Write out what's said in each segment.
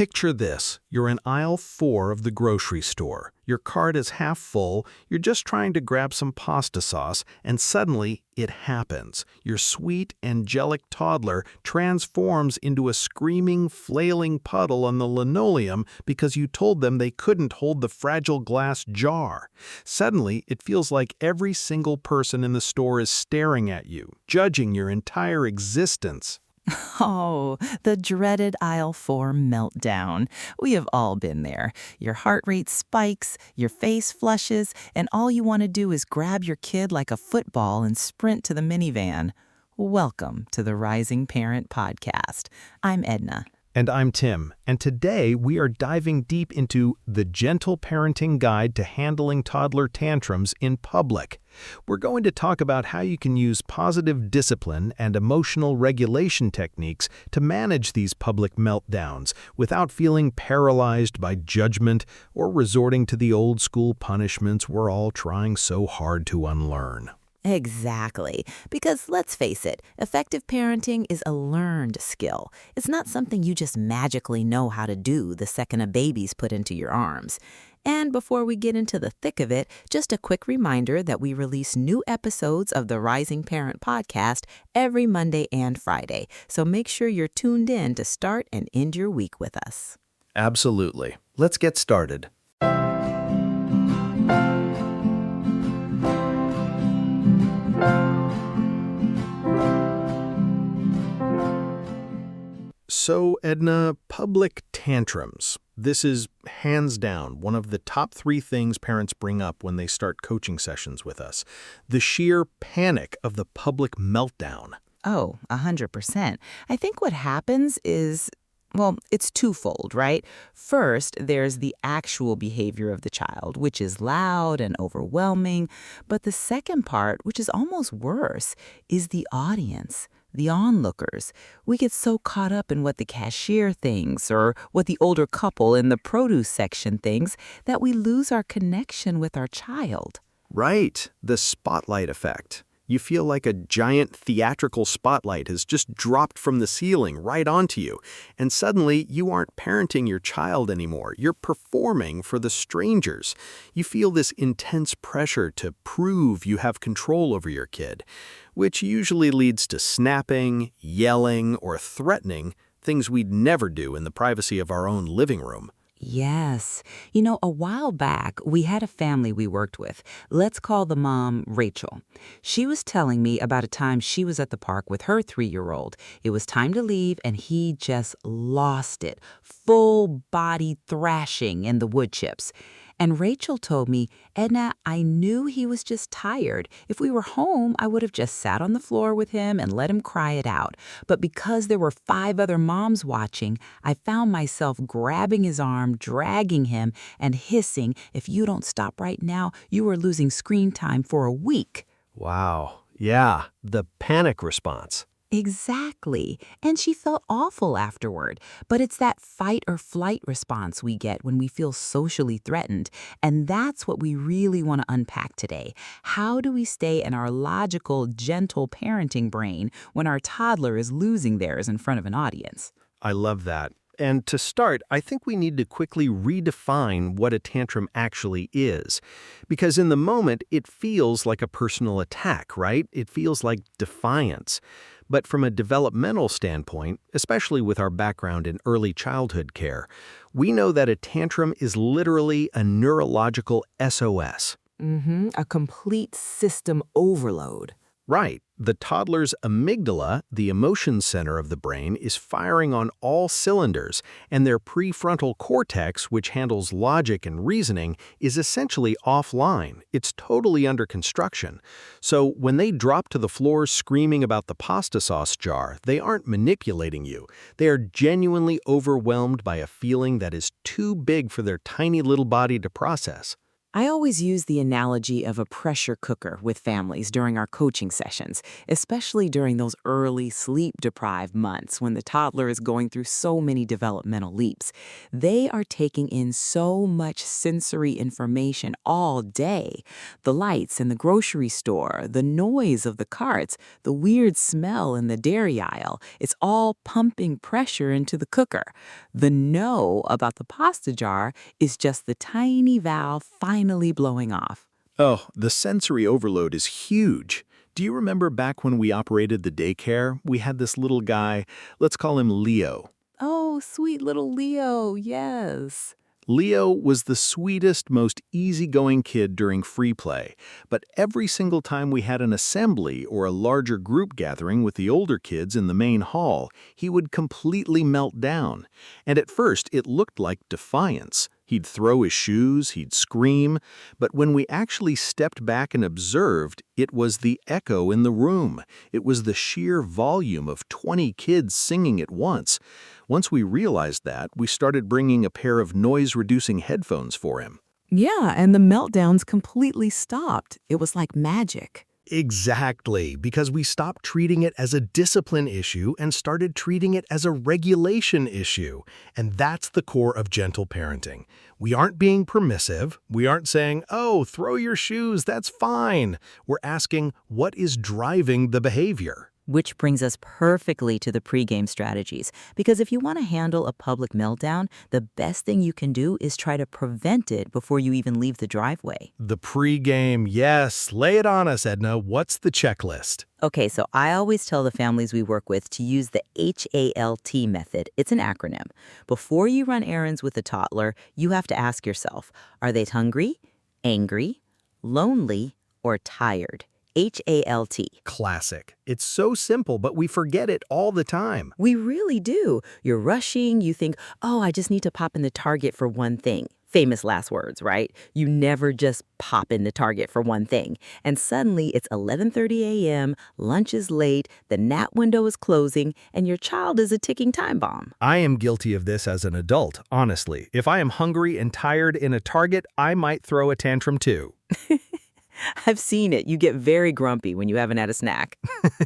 Picture this. You're in aisle 4 of the grocery store. Your cart is half full, you're just trying to grab some pasta sauce, and suddenly it happens. Your sweet, angelic toddler transforms into a screaming, flailing puddle on the linoleum because you told them they couldn't hold the fragile glass jar. Suddenly, it feels like every single person in the store is staring at you, judging your entire existence. Oh, the dreaded aisle 4 meltdown. We have all been there. Your heart rate spikes, your face flushes, and all you want to do is grab your kid like a football and sprint to the minivan. Welcome to the Rising Parent Podcast. I'm Edna. And I'm Tim, and today we are diving deep into the Gentle Parenting Guide to Handling Toddler Tantrums in Public. We're going to talk about how you can use positive discipline and emotional regulation techniques to manage these public meltdowns without feeling paralyzed by judgment or resorting to the old-school punishments we're all trying so hard to unlearn. Exactly. Because let's face it, effective parenting is a learned skill. It's not something you just magically know how to do the second a baby's put into your arms. And before we get into the thick of it, just a quick reminder that we release new episodes of the Rising Parent Podcast every Monday and Friday. So make sure you're tuned in to start and end your week with us. Absolutely. Let's get started. So, Edna, public tantrums. This is, hands down, one of the top 3 things parents bring up when they start coaching sessions with us. The sheer panic of the public meltdown. Oh, 100%. I think what happens is, well, it's twofold, right? First, there's the actual behavior of the child, which is loud and overwhelming. But the second part, which is almost worse, is the audience. The onlookers. We get so caught up in what the cashier thinks or what the older couple in the produce section thinks that we lose our connection with our child. Right, the spotlight effect. You feel like a giant theatrical spotlight has just dropped from the ceiling right onto you, and suddenly you aren't parenting your child anymore. You're performing for the strangers. You feel this intense pressure to prove you have control over your kid, which usually leads to snapping, yelling, or threatening, things we'd never do in the privacy of our own living room. Yes. You know, a while back, we had a family we worked with. Let's call the mom Rachel. She was telling me about a time she was at the park with her 3-year-old. It was time to leave, and he just lost it. Full body thrashing in the wood chips. And Rachel told me, Edna, I knew he was just tired. If we were home, I would have just sat on the floor with him and let him cry it out. But because there were 5 other moms watching, I found myself grabbing his arm, dragging him, and hissing, if you don't stop right now, you are losing screen time for a week. Wow. Yeah, the panic response. Exactly. And she felt awful afterward. But it's that fight or flight response we get when we feel socially threatened. And that's what we really want to unpack today. How do we stay in our logical, gentle parenting brain when our toddler is losing theirs in front of an audience? I love that. And to start, I think we need to quickly redefine what a tantrum actually is. Because in the moment, it feels like a personal attack, right? It feels like defiance. But from a developmental standpoint, especially with our background in early childhood care, we know that a tantrum is literally a neurological SOS. A complete system overload. Right. The toddler's amygdala, the emotion center of the brain, is firing on all cylinders, and their prefrontal cortex, which handles logic and reasoning, is essentially offline. It's totally under construction. So when they drop to the floor screaming about the pasta sauce jar, they aren't manipulating you. They are genuinely overwhelmed by a feeling that is too big for their tiny little body to process. I always use the analogy of a pressure cooker with families during our coaching sessions, especially during those early sleep-deprived months when the toddler is going through so many developmental leaps. They are taking in so much sensory information all day. The lights in the grocery store, the noise of the carts, the weird smell in the dairy aisle, it's all pumping pressure into the cooker. The no about the pasta jar is just the tiny valve finally blowing off. Oh, the sensory overload is huge. Do you remember back when we operated the daycare? We had this little guy, let's call him Leo. Oh, sweet little Leo, yes. Leo was the sweetest, most easygoing kid during free play, but every single time we had an assembly or a larger group gathering with the older kids in the main hall, he would completely melt down. And at first, it looked like defiance. He'd throw his shoes, he'd scream, but when we actually stepped back and observed, it was the echo in the room. It was the sheer volume of 20 kids singing at once. Once we realized that, we started bringing a pair of noise-reducing headphones for him. Yeah, and the meltdowns completely stopped. It was like magic. Exactly, because we stopped treating it as a discipline issue and started treating it as a regulation issue. And that's the core of gentle parenting. We aren't being permissive. We aren't saying, oh, throw your shoes, that's fine. We're asking, what is driving the behavior? Which brings us perfectly to the pregame strategies. Because if you want to handle a public meltdown, the best thing you can do is try to prevent it before you even leave the driveway. The pregame, yes. Lay it on us, Edna. What's the checklist? Okay, so I always tell the families we work with to use the HALT method. It's an acronym. Before you run errands with a toddler, you have to ask yourself, are they hungry, angry, lonely, or tired? HALT. Classic. It's so simple, but we forget it all the time. We really do. You're rushing, you think, oh, I just need to pop in the Target for one thing. Famous last words, right? You never just pop in the Target for one thing. And suddenly it's 11:30 a.m., lunch is late, the nap window is closing, and your child is a ticking time bomb. I am guilty of this as an adult, honestly. If I am hungry and tired in a Target, I might throw a tantrum too. I've seen it. You get very grumpy when you haven't had a snack.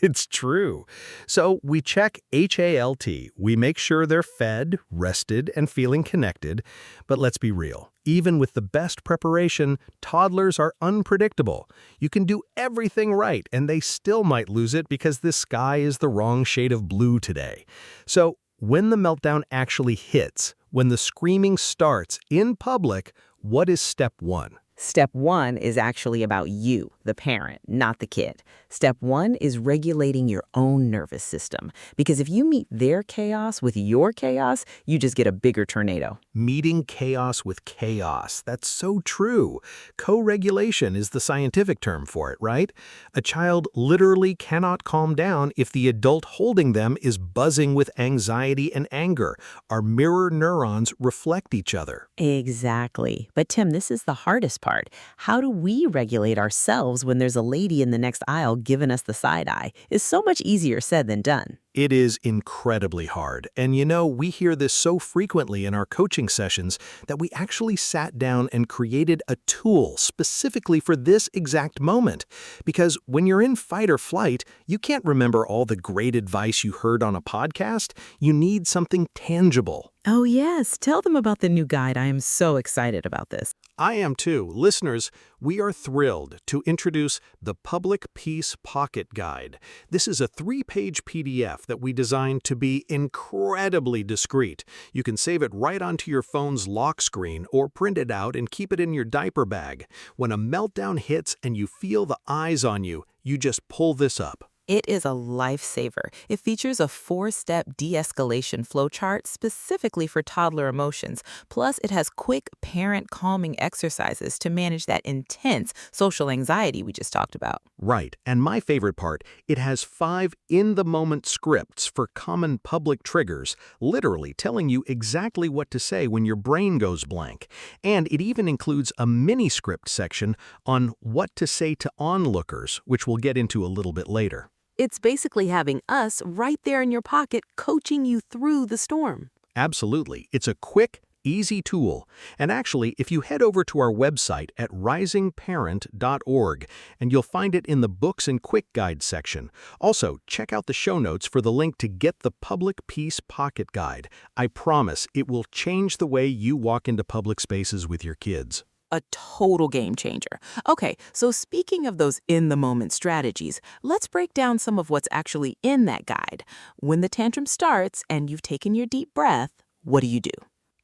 It's true. So we check HALT. We make sure they're fed, rested, and feeling connected. But let's be real. Even with the best preparation, toddlers are unpredictable. You can do everything right, and they still might lose it because the sky is the wrong shade of blue today. So when the meltdown actually hits, when the screaming starts in public, what is step one? Step one is actually about you, the parent, not the kid. Step one is regulating your own nervous system. Because if you meet their chaos with your chaos, you just get a bigger tornado. Meeting chaos with chaos. That's so true. Co-regulation is the scientific term for it, right? A child literally cannot calm down if the adult holding them is buzzing with anxiety and anger. Our mirror neurons reflect each other. Exactly. But Tim, this is the hardest part. How do we regulate ourselves when there's a lady in the next aisle giving us the side eye? It's so much easier said than done. It is incredibly hard. And you know, we hear this so frequently in our coaching sessions that we actually sat down and created a tool specifically for this exact moment. Because when you're in fight or flight, you can't remember all the great advice you heard on a podcast. You need something tangible. Oh, yes. Tell them about the new guide. I am so excited about this. I am too. Listeners, we are thrilled to introduce the Public Peace Pocket Guide. This is a 3-page PDF that we designed to be incredibly discreet. You can save it right onto your phone's lock screen or print it out and keep it in your diaper bag. When a meltdown hits and you feel the eyes on you, you just pull this up. It is a lifesaver. It features a 4-step de-escalation flowchart specifically for toddler emotions. Plus, it has quick parent calming exercises to manage that intense social anxiety we just talked about. Right, and my favorite part, it has 5 in-the-moment scripts for common public triggers, literally telling you exactly what to say when your brain goes blank. And it even includes a mini-script section on what to say to onlookers, which we'll get into a little bit later. It's basically having us right there in your pocket coaching you through the storm. Absolutely. It's a quick, Easy tool. And actually, if you head over to our website at risingparent.org, and you'll find it in the Books and Quick Guide section. Also, check out the show notes for the link to get the Public Peace Pocket Guide. I promise it will change the way you walk into public spaces with your kids. A total game changer. Okay, so speaking of those in-the-moment strategies, let's break down some of what's actually in that guide. When the tantrum starts and you've taken your deep breath, what do?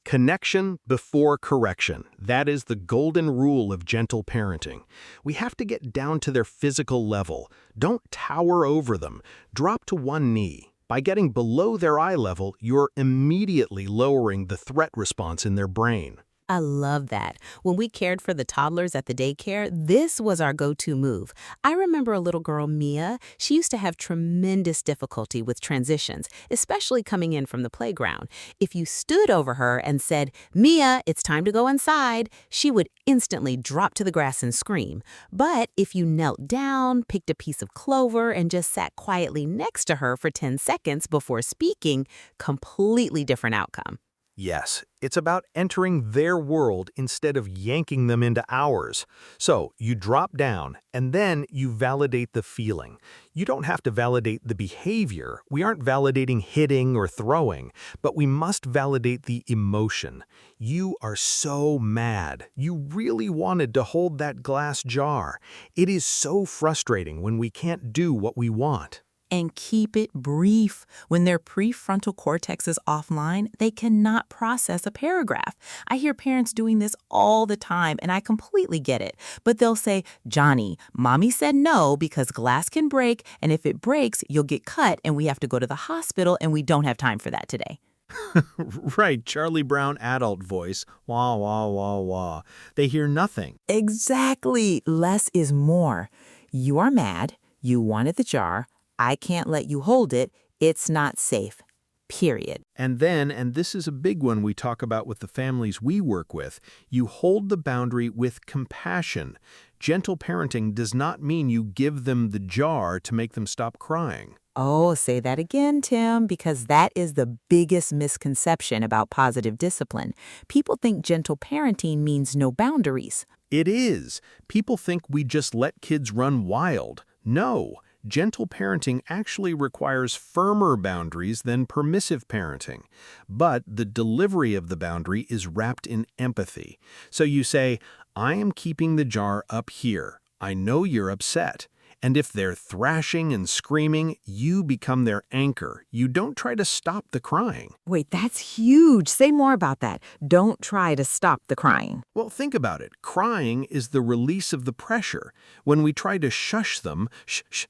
Connection before correction. That is the golden rule of gentle parenting. We have to get down to their physical level. Don't tower over them. Drop to one knee. By getting below their eye level, you're immediately lowering the threat response in their brain. I love that. When we cared for the toddlers at the daycare, this was our go-to move. I remember a little girl, Mia. She used to have tremendous difficulty with transitions, especially coming in from the playground. If you stood over her and said, "Mia, it's time to go inside," she would instantly drop to the grass and scream. But if you knelt down, picked a piece of clover, and just sat quietly next to her for 10 seconds before speaking, completely different outcome. Yes, it's about entering their world instead of yanking them into ours. So you drop down, and then you validate the feeling. You don't have to validate the behavior. We aren't validating hitting or throwing, but we must validate the emotion. You are so mad. You really wanted to hold that glass jar. It is so frustrating when we can't do what we want. And keep it brief. When their prefrontal cortex is offline, they cannot process a paragraph. I hear parents doing this all the time, and I completely get it. But they'll say, "Johnny, mommy said no because glass can break, and if it breaks, you'll get cut, and we have to go to the hospital, and we don't have time for that today." Right, Charlie Brown adult voice, wah, wah, wah, wah. They hear nothing. Exactly. Less is more. You are mad. You wanted the jar. I can't let you hold it. It's not safe. Period. And then, and this is a big one we talk about with the families we work with, you hold the boundary with compassion. Gentle parenting does not mean you give them the jar to make them stop crying. Oh, say that again, Tim, because that is the biggest misconception about positive discipline. People think gentle parenting means no boundaries. It is. People think we just let kids run wild. No. Gentle parenting actually requires firmer boundaries than permissive parenting. But the delivery of the boundary is wrapped in empathy. So you say, "I am keeping the jar up here. I know you're upset." And if they're thrashing and screaming, you become their anchor. You don't try to stop the crying. Wait, that's huge. Say more about that. Don't try to stop the crying. Well, think about it. Crying is the release of the pressure. When we try to shush them,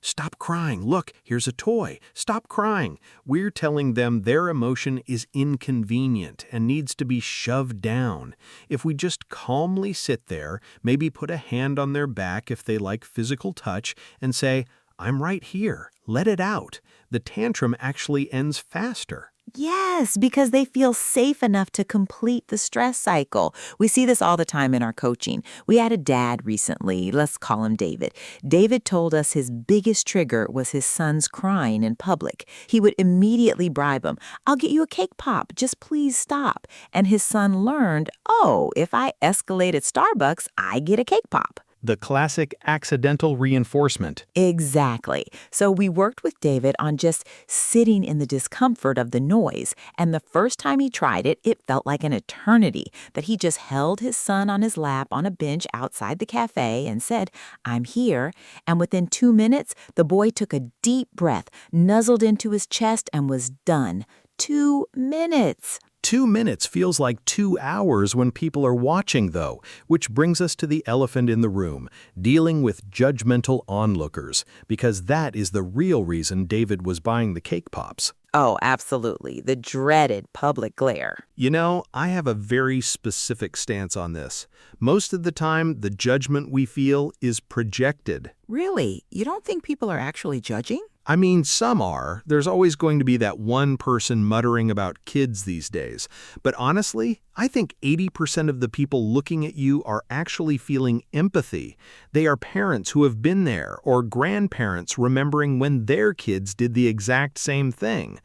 stop crying. Look, here's a toy. Stop crying. We're telling them their emotion is inconvenient and needs to be shoved down. If we just calmly sit there, maybe put a hand on their back if they like physical touch, and say, "I'm right here. Let it out," the tantrum actually ends faster. Yes, because they feel safe enough to complete the stress cycle. We see this all the time in our coaching. We had a dad recently, let's call him David. David told us his biggest trigger was his son's crying in public. He would immediately bribe him. "I'll get you a cake pop, just please stop." And his son learned, oh, if I escalate at Starbucks, I get a cake pop. The classic accidental reinforcement. Exactly. So we worked with David on just sitting in the discomfort of the noise. And the first time he tried it, it felt like an eternity that he just held his son on his lap on a bench outside the cafe and said, "I'm here." And within 2 minutes, the boy took a deep breath, nuzzled into his chest, and was done. 2 minutes. 2 minutes feels like 2 hours when people are watching, though, which brings us to the elephant in the room, dealing with judgmental onlookers, because that is the real reason David was buying the cake pops. Oh, absolutely. The dreaded public glare. You know, I have a very specific stance on this. Most of the time, the judgment we feel is projected. Really? You don't think people are actually judging? I mean, some are. There's always going to be that one person muttering about kids these days. But honestly, I think 80% of the people looking at you are actually feeling empathy. They are parents who have been there, or grandparents remembering when their kids did the exact same thing.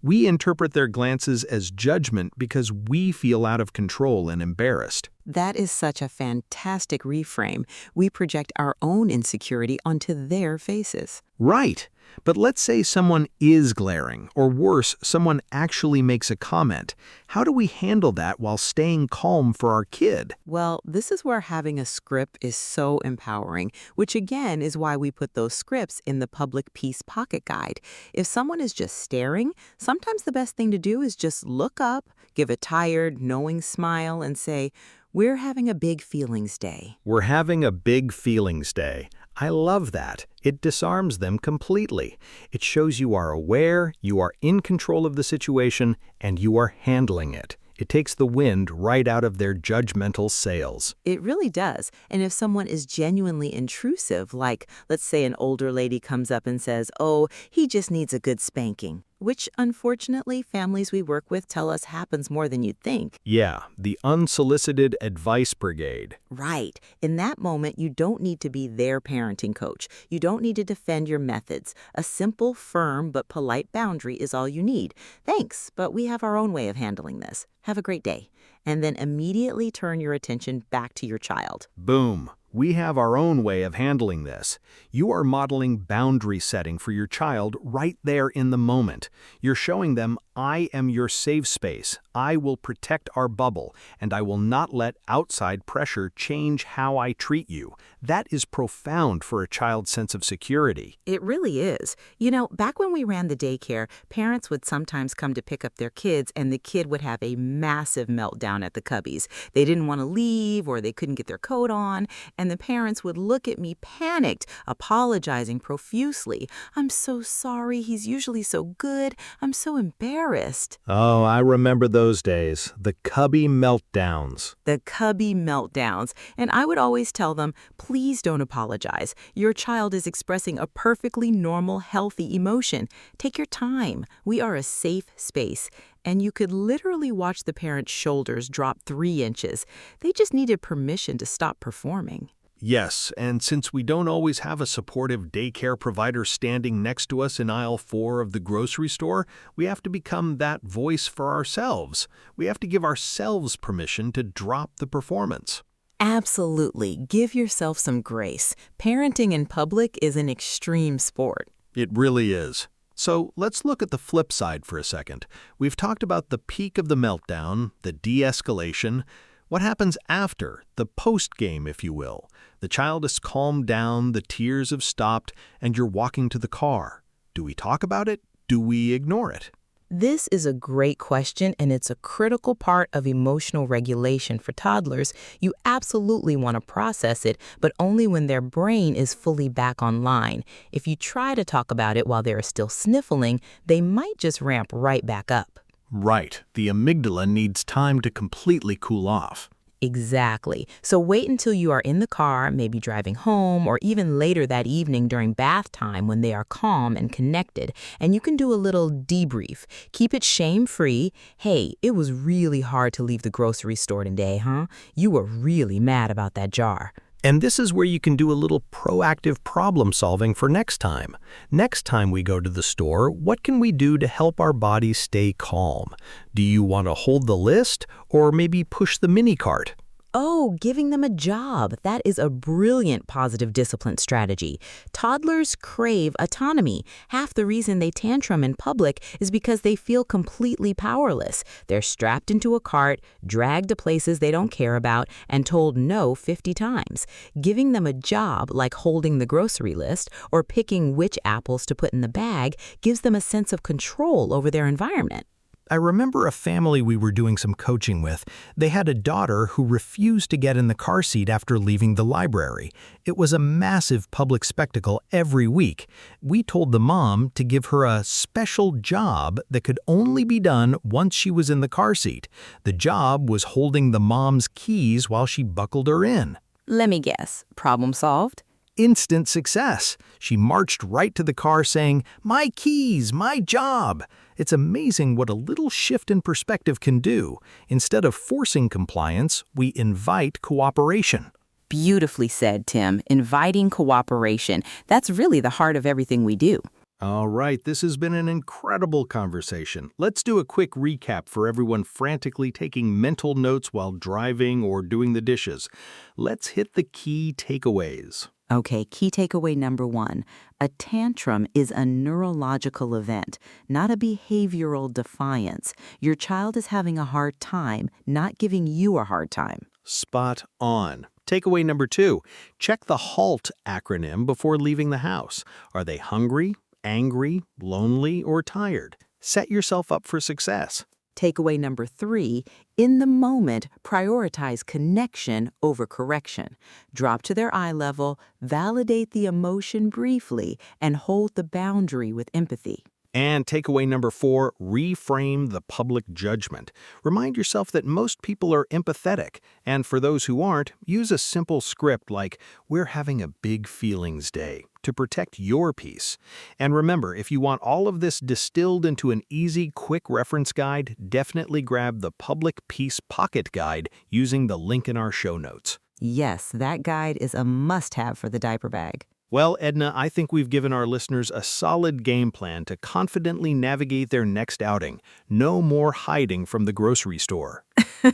We interpret their glances as judgment because we feel out of control and embarrassed. That is such a fantastic reframe. We project our own insecurity onto their faces. Right. But let's say someone is glaring, or worse, someone actually makes a comment. How do we handle that while staying calm for our kid? Well, this is where having a script is so empowering, which again is why we put those scripts in the Public Peace Pocket Guide. If someone is just staring, sometimes the best thing to do is just look up, give a tired, knowing smile, and say, "We're having a big feelings day." We're having a big feelings day. I love that. It disarms them completely. It shows you are aware, you are in control of the situation, and you are handling it. It takes the wind right out of their judgmental sails. It really does. And if someone is genuinely intrusive, like, let's say an older lady comes up and says, "Oh, he just needs a good spanking," which unfortunately families we work with tell us happens more than you'd think. Yeah, the unsolicited advice brigade. Right. In that moment, you don't need to be their parenting coach. You don't need to defend your methods. A simple, firm, but polite boundary is all you need. "Thanks, but we have our own way of handling this. Have a great day." And then immediately turn your attention back to your child. Boom. We have our own way of handling this. You are modeling boundary setting for your child right there in the moment. You're showing them, I am your safe space. I will protect our bubble, and I will not let outside pressure change how I treat you. That is profound for a child's sense of security. It really is. You know, back when we ran the daycare, parents would sometimes come to pick up their kids, and the kid would have a massive meltdown at the cubbies. They didn't want to leave, or they couldn't get their coat on, and the parents would look at me panicked, apologizing profusely. "I'm so sorry. He's usually so good. I'm so embarrassed." Oh, I remember those days. The cubby meltdowns. The cubby meltdowns. And I would always tell them, please don't apologize. Your child is expressing a perfectly normal, healthy emotion. Take your time. We are a safe space. And you could literally watch the parent's shoulders drop 3 inches. They just needed permission to stop performing. Yes, and since we don't always have a supportive daycare provider standing next to us in aisle 4 of the grocery store, we have to become that voice for ourselves. We have to give ourselves permission to drop the performance. Absolutely. Give yourself some grace. Parenting in public is an extreme sport. It really is. So let's look at the flip side for a second. We've talked about the peak of the meltdown, the de-escalation. What happens after, the post-game, if you will? The child is calmed down, the tears have stopped, and you're walking to the car. Do we talk about it? Do we ignore it? This is a great question, and it's a critical part of emotional regulation for toddlers. You absolutely want to process it, but only when their brain is fully back online. If you try to talk about it while they're still sniffling, they might just ramp right back up. Right. The amygdala needs time to completely cool off. Exactly. So wait until you are in the car, maybe driving home, or even later that evening during bath time when they are calm and connected, and you can do a little debrief. Keep it shame-free. "Hey, it was really hard to leave the grocery store today, huh? You were really mad about that jar." And this is where you can do a little proactive problem solving for next time. Next time we go to the store, what can we do to help our bodies stay calm? Do you want to hold the list or maybe push the mini cart? Oh, giving them a job. That is a brilliant positive discipline strategy. Toddlers crave autonomy. Half the reason they tantrum in public is because they feel completely powerless. They're strapped into a cart, dragged to places they don't care about, and told no 50 times. Giving them a job, like holding the grocery list or picking which apples to put in the bag, gives them a sense of control over their environment. I remember a family we were doing some coaching with. They had a daughter who refused to get in the car seat after leaving the library. It was a massive public spectacle every week. We told the mom to give her a special job that could only be done once she was in the car seat. The job was holding the mom's keys while she buckled her in. Let me guess. Problem solved? instant success. She marched right to the car saying, "My keys, my job." It's amazing what a little shift in perspective can do. Instead of forcing compliance, we invite cooperation. Beautifully said, Tim. Inviting cooperation. That's really the heart of everything we do. All right, this has been an incredible conversation. Let's do a quick recap for everyone frantically taking mental notes while driving or doing the dishes. Let's hit the key takeaways. Okay, key takeaway number 1. A tantrum is a neurological event, not a behavioral defiance. Your child is having a hard time, not giving you a hard time. Spot on. Takeaway number 2, check the HALT acronym before leaving the house. Are they hungry, angry, lonely, or tired? Set yourself up for success. Takeaway number 3, in the moment, prioritize connection over correction. Drop to their eye level, validate the emotion briefly, and hold the boundary with empathy. And takeaway number 4, reframe the public judgment. Remind yourself that most people are empathetic, and for those who aren't, use a simple script like, "We're having a big feelings day," to protect your peace. And remember, if you want all of this distilled into an easy, quick reference guide, definitely grab the Public Peace Pocket Guide using the link in our show notes. Yes, that guide is a must-have for the diaper bag. Well, Edna, I think we've given our listeners a solid game plan to confidently navigate their next outing. No more hiding from the grocery store.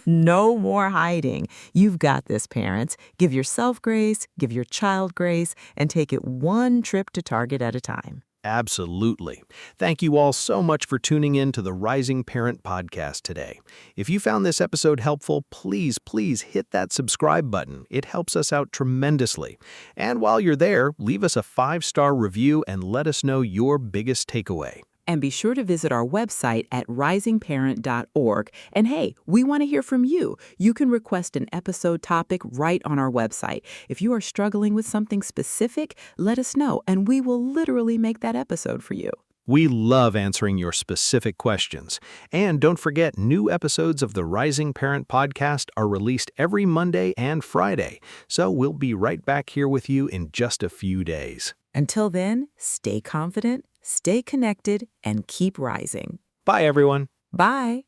No more hiding. You've got this, parents. Give yourself grace, give your child grace, and take it one trip to Target at a time. Absolutely. Thank you all so much for tuning in to the Rising Parent Podcast today. If you found this episode helpful, please hit that subscribe button. It helps us out tremendously. And while you're there, leave us a 5-star review and let us know your biggest takeaway. And be sure to visit our website at risingparent.org. And hey, we want to hear from you. You can request an episode topic right on our website. If you are struggling with something specific, let us know, and we will literally make that episode for you. We love answering your specific questions. And don't forget, new episodes of the Rising Parent Podcast are released every Monday and Friday. So we'll be right back here with you in just a few days. Until then, stay confident, stay connected, and keep rising. Bye, everyone. Bye.